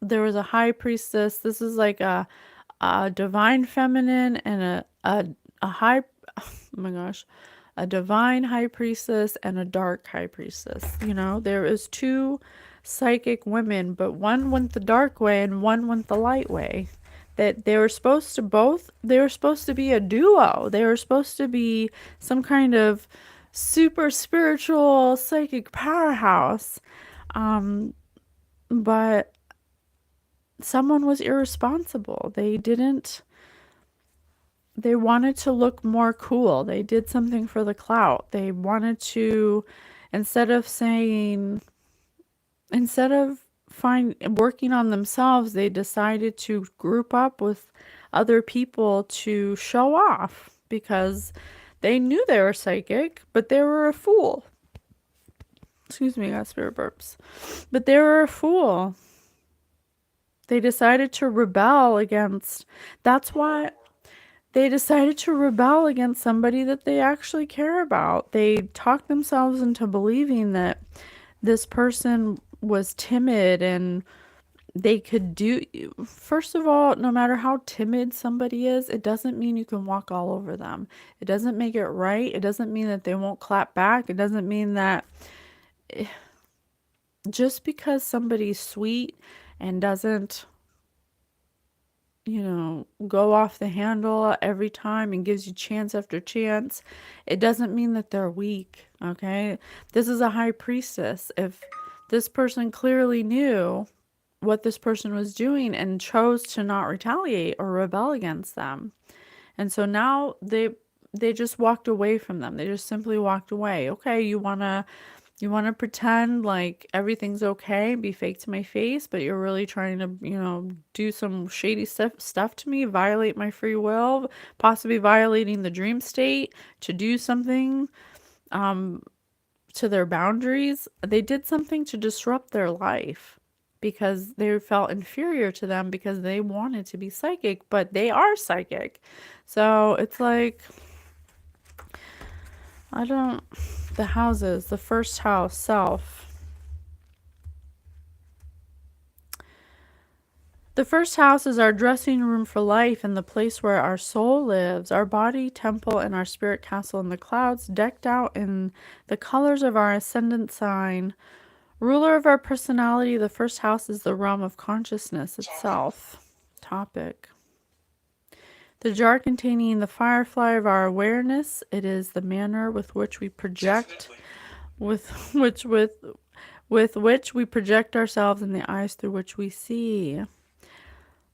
was a high priestess. This is like a divine feminine and a high, oh my gosh, a divine high priestess and a dark high priestess. You know, there is two psychic women, but one went the dark way and one went the light way. That they were supposed to be a duo. They were supposed to be some kind of super spiritual psychic powerhouse. But someone was irresponsible. They wanted to look more cool. They did something for the clout. They wanted to, instead of saying, instead of working on themselves, they decided to group up with other people to show off because they knew they were psychic, but they were a fool. Excuse me, I got spirit burps. But they were a fool. They decided to rebel against. That's why they decided to rebel against somebody that they actually care about. They talked themselves into believing that this person was timid and they could do. First of all, no matter how timid somebody is, it doesn't mean you can walk all over them. It doesn't make it right. It doesn't mean that they won't clap back. It doesn't mean that just because somebody's sweet and doesn't, go off the handle every time and gives you chance after chance, it doesn't mean that they're weak, okay? This is a high priestess. If this person clearly knew what this person was doing and chose to not retaliate or rebel against them. And so now they just walked away from them. They just simply walked away. Okay, you want to pretend like everything's okay, be fake to my face, but you're really trying to, do some shady stuff to me, violate my free will, possibly violating the dream state to do something to their boundaries. They did something to disrupt their life because they felt inferior to them because they wanted to be psychic, but they are psychic. So it's like, I don't, the houses, the first house, self. The first house is our dressing room for life and the place where our soul lives, our body, temple, and our spirit castle in the clouds, decked out in the colors of our ascendant sign. Ruler of our personality, the first house is the realm of consciousness itself. Topic. The jar containing the firefly of our awareness, it is the manner with which we project, with which we project ourselves in the eyes through which we see.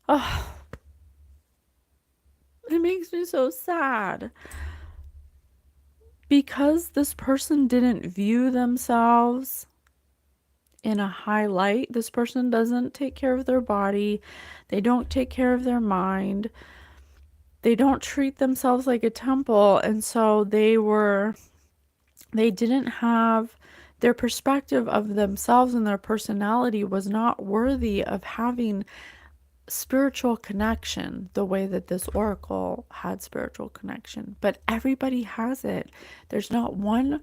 Oh, it makes me so sad. Because this person didn't view themselves in a high light, this person doesn't take care of their body, they don't take care of their mind, they don't treat themselves like a temple, and so they didn't have their perspective of themselves, and their personality was not worthy of having spiritual connection the way that this oracle had spiritual connection. But everybody has it. There's not one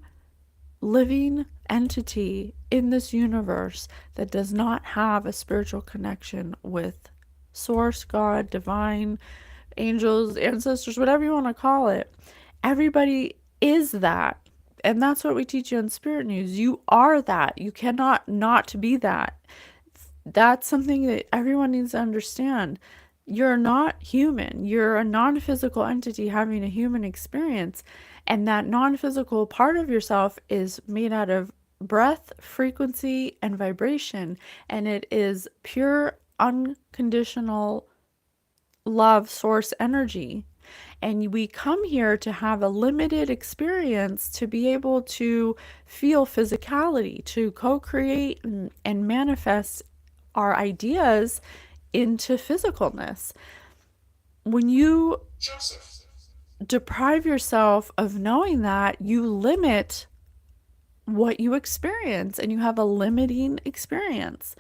living entity in this universe that does not have a spiritual connection with source, God, divine, angels, ancestors, whatever you want to call it. Everybody is that. And that's what we teach you in Spirit News. You are that. You cannot not be that. That's something that everyone needs to understand. You're not human. You're a non-physical entity having a human experience. And that non-physical part of yourself is made out of breath, frequency, and vibration. And it is pure, unconditional love source energy. And we come here to have a limited experience to be able to feel physicality, to co-create and manifest our ideas into physicalness. When you deprive yourself of knowing that, you limit what you experience and you have a limiting experience.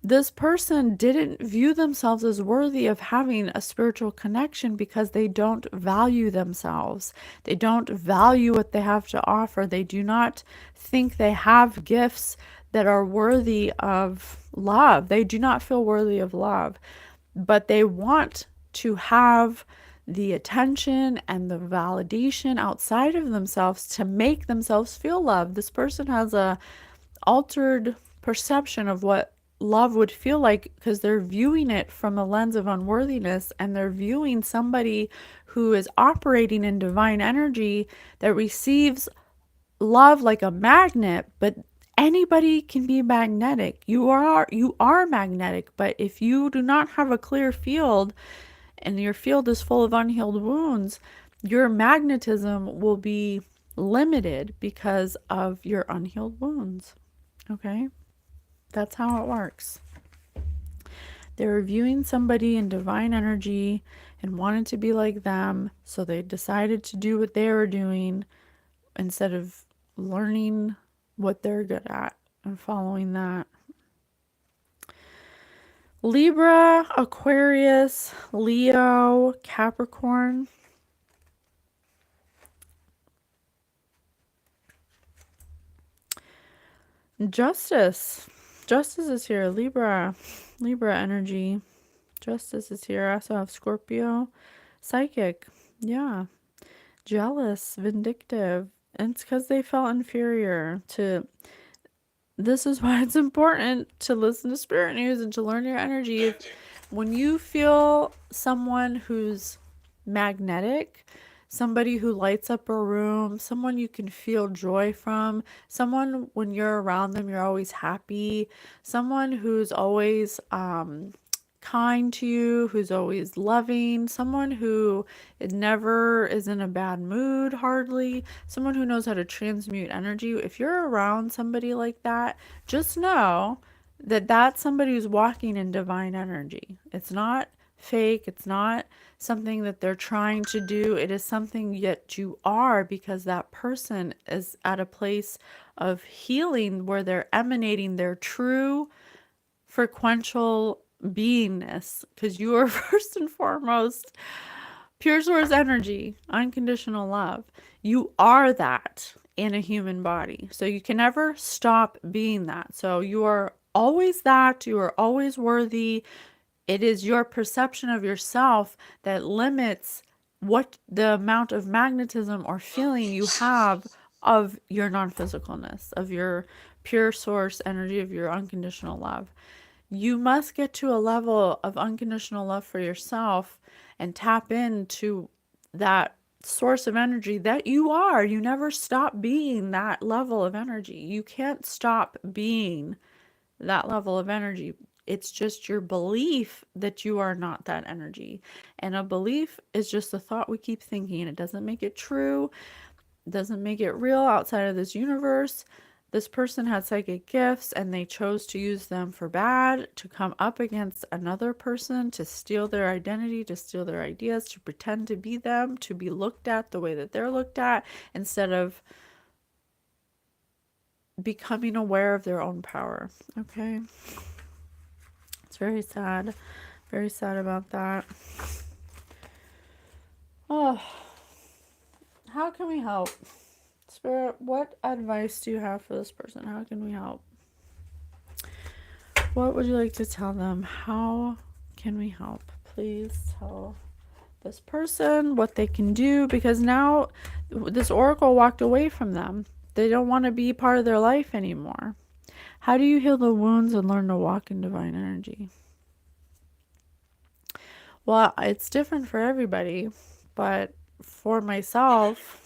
This person didn't view themselves as worthy of having a spiritual connection because they don't value themselves. They don't value what they have to offer. They do not think they have gifts that are worthy of love. They do not feel worthy of love, but they want to have the attention and the validation outside of themselves to make themselves feel loved. This person has a altered perception of what love would feel like because they're viewing it from a lens of unworthiness, and they're viewing somebody who is operating in divine energy that receives love like a magnet, but Anybody can be magnetic. You are magnetic, but if you do not have a clear field and your field is full of unhealed wounds, your magnetism will be limited because of your unhealed wounds. Okay? That's how it works. They were viewing somebody in divine energy and wanted to be like them, so they decided to do what they were doing instead of learning what they're good at and following that. Libra, Aquarius, Leo, Capricorn. Justice. Justice is here. Libra. Libra energy. Justice is here. I also have Scorpio. Psychic. Yeah. Jealous. Vindictive. And it's because they felt inferior to. This is why it's important to listen to spirit news and to learn your energy. When you feel someone who's magnetic, somebody who lights up a room, someone you can feel joy from, someone when you're around them, you're always happy, someone who's always kind to you, who's always loving, someone who never is in a bad mood, hardly, someone who knows how to transmute energy. If you're around somebody like that, just know that that's somebody who's walking in divine energy. It's not fake, it's not something that they're trying to do. It is something that you are because that person is at a place of healing where they're emanating their true frequential beingness, because you are first and foremost pure source energy, unconditional love. You are that in a human body. So you can never stop being that. So you are always that. You are always worthy. It is your perception of yourself that limits what the amount of magnetism or feeling you have of your non-physicalness, of your pure source energy, of your unconditional love. You must get to a level of unconditional love for yourself and tap into that source of energy that you are. You never stop being that level of energy. You can't stop being that level of energy. It's just your belief that you are not that energy. And a belief is just a thought we keep thinking. It doesn't make it true, it doesn't make it real outside of this universe. This person had psychic gifts and they chose to use them for bad, to come up against another person, to steal their identity, to steal their ideas, to pretend to be them, to be looked at the way that they're looked at, instead of becoming aware of their own power. Okay? It's very sad. Very sad about that. Oh, how can we help? Spirit, what advice do you have for this person? How can we help? What would you like to tell them? How can we help? Please tell this person what they can do, because now this oracle walked away from them. They don't want to be part of their life anymore. How do you heal the wounds and learn to walk in divine energy? Well, it's different for everybody, but for myself,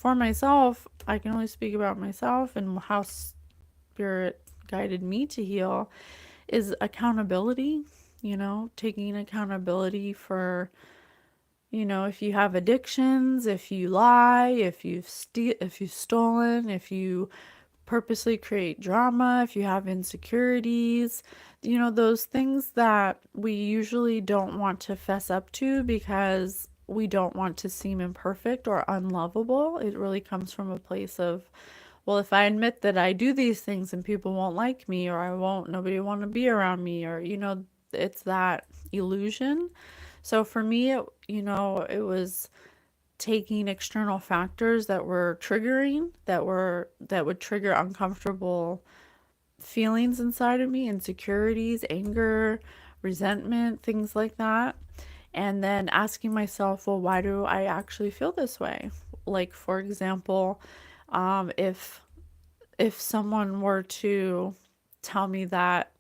I can only speak about myself and how spirit guided me to heal is accountability, taking accountability for, if you have addictions, if you lie, if you've stolen, if you purposely create drama, if you have insecurities, those things that we usually don't want to fess up to because we don't want to seem imperfect or unlovable. It really comes from a place of, well, if I admit that I do these things and people won't like me, or nobody will want to be around me, or, it's that illusion. So for me, it was taking external factors that were triggering, that would trigger uncomfortable feelings inside of me, insecurities, anger, resentment, things like that. And then asking myself, well, why do I actually feel this way? Like, for example, if someone were to tell me that,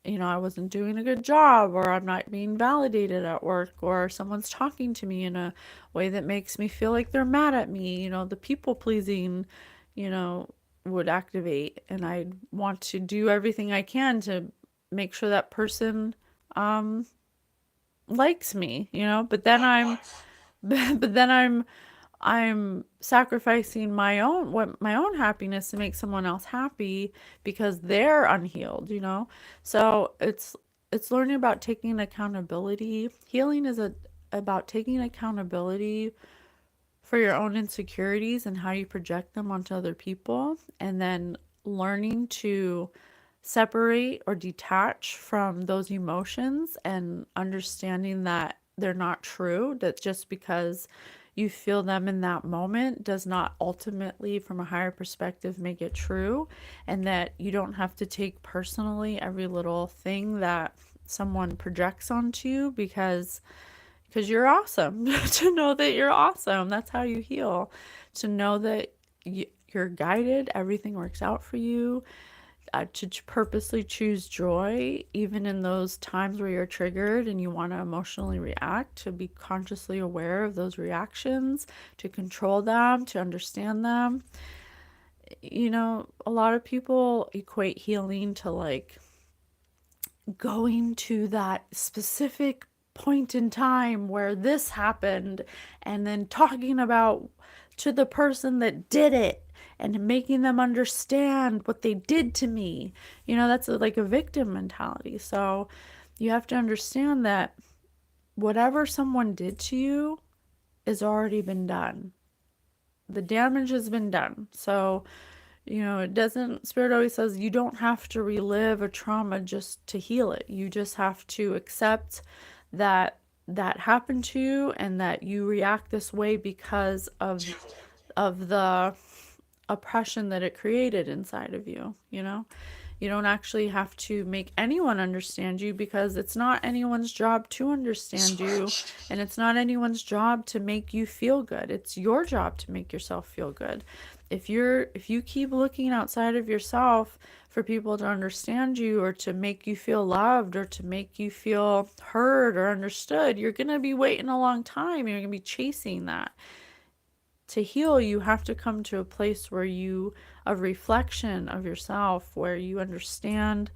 I wasn't doing a good job, or I'm not being validated at work, or someone's talking to me in a way that makes me feel like they're mad at me, the people pleasing, you know, would activate, and I want to do everything I can to make sure that person um likes me, but then like I'm life. but then I'm sacrificing my own happiness to make someone else happy because they're unhealed. So it's learning about taking accountability. Healing is about taking accountability for your own insecurities and how you project them onto other people, and then learning to separate or detach from those emotions and understanding that they're not true, that just because you feel them in that moment does not ultimately, from a higher perspective, make it true, and that you don't have to take personally every little thing that someone projects onto you, because you're awesome. To know that you're awesome, that's how you heal. To know that you're guided, everything works out for you, to purposely choose joy, even in those times where you're triggered and you want to emotionally react, to be consciously aware of those reactions, to control them, to understand them. A lot of people equate healing to like going to that specific point in time where this happened and then talking about to the person that did it and making them understand what they did to me. That's like a victim mentality. So you have to understand that whatever someone did to you has already been done. The damage has been done. So it doesn't, Spirit always says you don't have to relive a trauma just to heal it. You just have to accept that that happened to you and that you react this way because of the oppression that it created inside of you. You don't actually have to make anyone understand you, because it's not anyone's job to understand you, Scratched. and it's not anyone's job to make you feel good. It's your job to make yourself feel good. If you keep looking outside of yourself for people to understand you or to make you feel loved or to make you feel heard or understood, you're going to be waiting a long time. You're going to be chasing that. To heal, you have to come to a place where of reflection of yourself, where you understand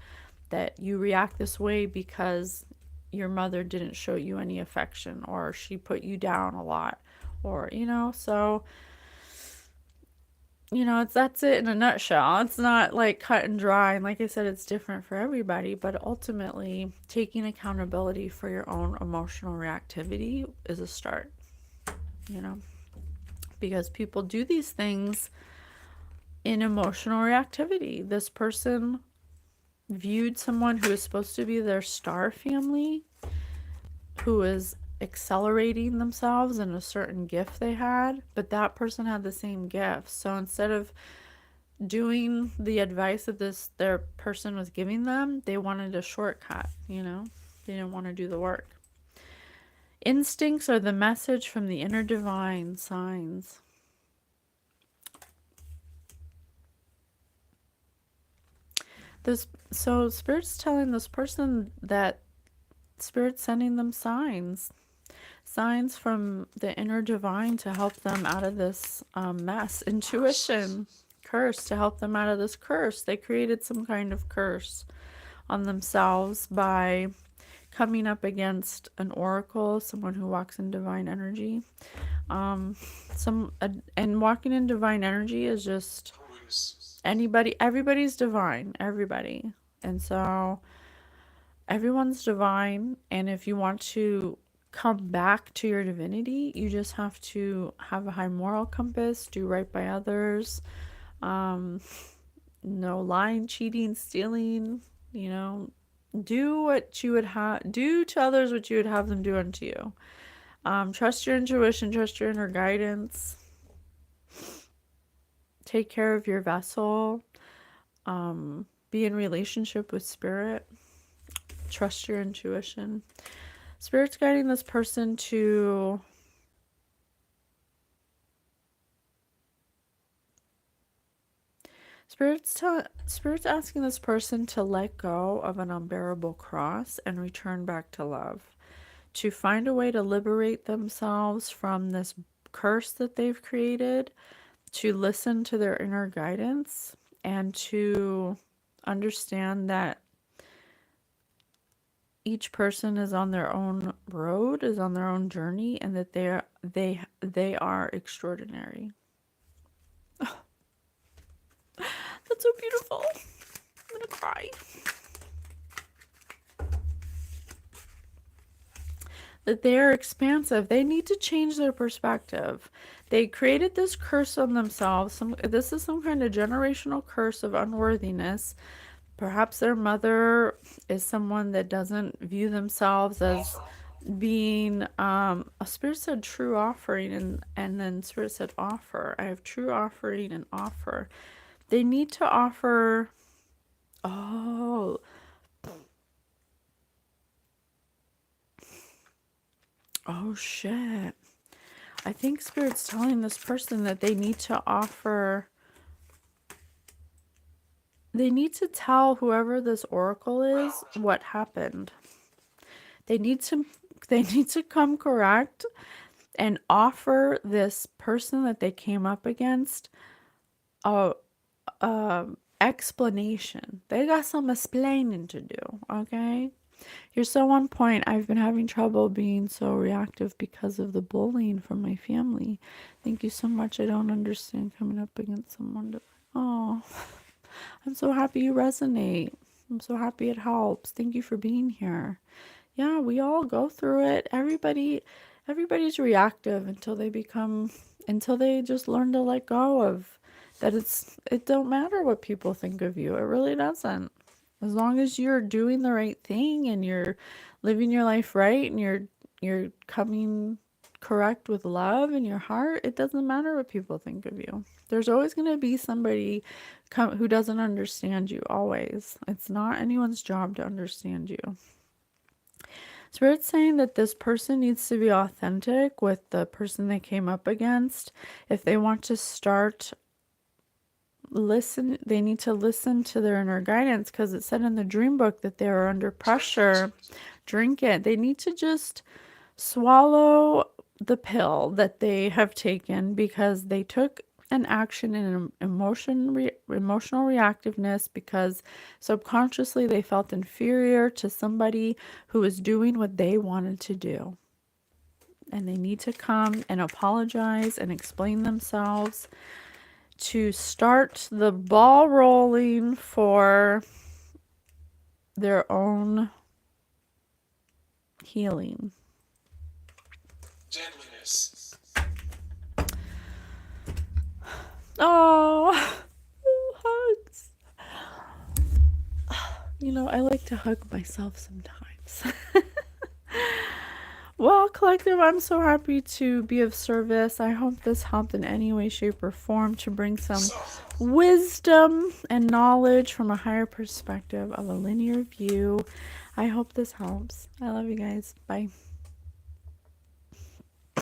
that you react this way because your mother didn't show you any affection, or she put you down a lot, or so that's it in a nutshell. It's not like cut and dry, and like I said, it's different for everybody, but ultimately taking accountability for your own emotional reactivity is a start, you know because people do these things in emotional reactivity. This person viewed someone who is supposed to be their star family, who is accelerating themselves in a certain gift they had, but that person had the same gift. So instead of doing the advice that their person was giving them, they wanted a shortcut. They didn't want to do the work. Instincts are the message from the inner divine signs. So Spirit's telling this person that Spirit's sending them signs from the inner divine to help them out of this mess. Intuition, curse, to help them out of this curse. They created some kind of curse on themselves by coming up against an oracle, someone who walks in divine energy. And walking in divine energy is just everybody's divine, everybody. And so everyone's divine, and if you want to come back to your divinity, you just have to have a high moral compass, do right by others, um, no lying, cheating, stealing, do what you would do to others what you would have them do unto you. Trust your intuition, trust your inner guidance, take care of your vessel, be in relationship with Spirit, trust your intuition. Spirit's guiding this person to Spirit's asking this person to let go of an unbearable cross and return back to love, to find a way to liberate themselves from this curse that they've created, to listen to their inner guidance and to understand that each person is on their own road, is on their own journey, and that they are extraordinary. That's so beautiful. I'm gonna cry. That they are expansive. They need to change their perspective. They created this curse on themselves. This is some kind of generational curse of unworthiness. Perhaps their mother is someone that doesn't view themselves as being a spirit said true offering, and then spirit said offer. I have true offering and offer. They need to offer. Oh, oh shit. I think spirit's telling this person that they need to offer. They need to tell whoever this oracle is what happened. They need to come correct and offer this person that they came up against a explanation. They got some explaining to do, okay? You're so on point. I've been having trouble being so reactive because of the bullying from my family. Thank you so much. I don't understand coming up against someone to... Oh, I'm so happy you resonate. I'm so happy it helps. Thank you for being here. Yeah, we all go through it. Everybody's reactive until they just learn to let go of that. It don't matter what people think of you. It really doesn't. As long as you're doing the right thing and you're living your life right and you're coming correct with love in your heart, it doesn't matter what people think of you. There's always going to be somebody who doesn't understand you, always. It's not anyone's job to understand you. Spirit's saying that this person needs to be authentic with the person they came up against. If they want to start they need to listen to their inner guidance, because it said in the dream book that they are under pressure. Drink it. They need to just swallow the pill that they have taken because they took an action in an emotional reactiveness, because subconsciously they felt inferior to somebody who was doing what they wanted to do. And they need to come and apologize and explain themselves to start the ball rolling for their own healing. Gentleness. Oh, hugs. You know, I like to hug myself sometimes. Well, collective, I'm so happy to be of service. I hope this helped in any way, shape, or form to bring some wisdom and knowledge from a higher perspective of a linear view. I hope this helps. I love you guys. Bye.